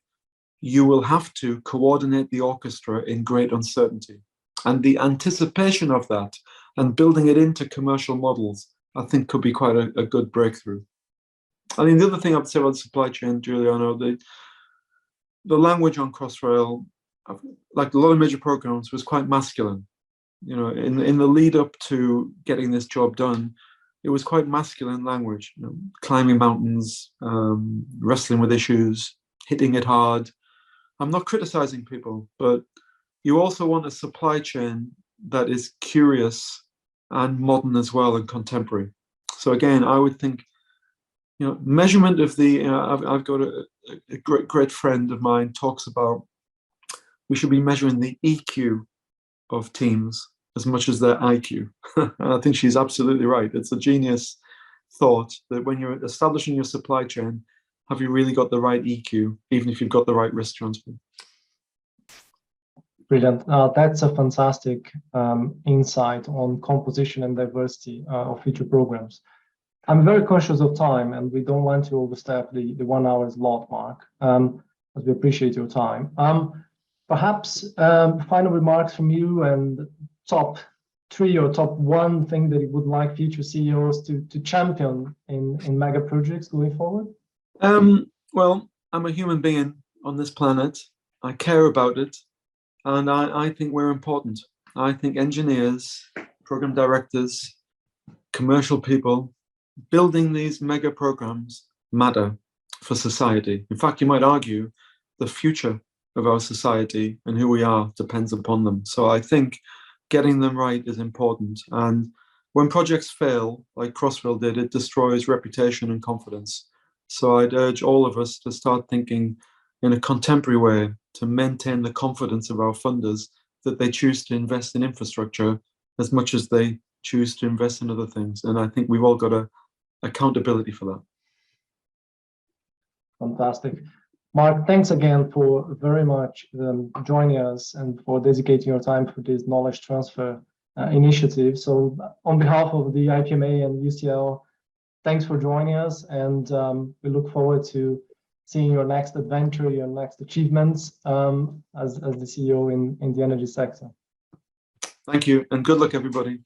you will have to coordinate the orchestra in great uncertainty. And the anticipation of that and building it into commercial models, I think could be quite a good breakthrough. I mean, the other thing I would say about the supply chain, Giuliano, the language on Crossrail, like a lot of major programs, was quite masculine. In the lead up to getting this job done, it was quite masculine language, climbing mountains, wrestling with issues, hitting it hard. I'm not criticizing people, but you also want a supply chain that is curious and modern as well and contemporary. So again, I would think, measurement of the, I've got a great friend of mine talks about we should be measuring the EQ of teams as much as their IQ. And I think she's absolutely right. It's a genius thought that when you're establishing your supply chain, have you really got the right EQ, even if you've got the right risk transfer? Brilliant. That's a fantastic insight on composition and diversity of future programs. I'm very conscious of time, and we don't want to overstep the 1 hour slot mark, as we appreciate your time. Perhaps final remarks from you and top 3 or top 1 thing that you would like future CEOs to champion in mega projects going forward? Well, I'm a human being on this planet. I care about it. And I think we're important. I think engineers, program directors, commercial people, building these mega programs matter for society. In fact, you might argue the future of our society and who we are depends upon them. So I think getting them right is important. And when projects fail, like Crossrail did, it destroys reputation and confidence. So I'd urge all of us to start thinking in a contemporary way to maintain the confidence of our funders that they choose to invest in infrastructure as much as they choose to invest in other things. And I think we've all got a accountability for that. Fantastic. Mark, thanks again for very much joining us and for dedicating your time for this knowledge transfer initiative. So on behalf of the IPMA and UCL, thanks for joining us, and we look forward to seeing your next adventure, your next achievements as the CEO in the energy sector. Thank you, and good luck, everybody.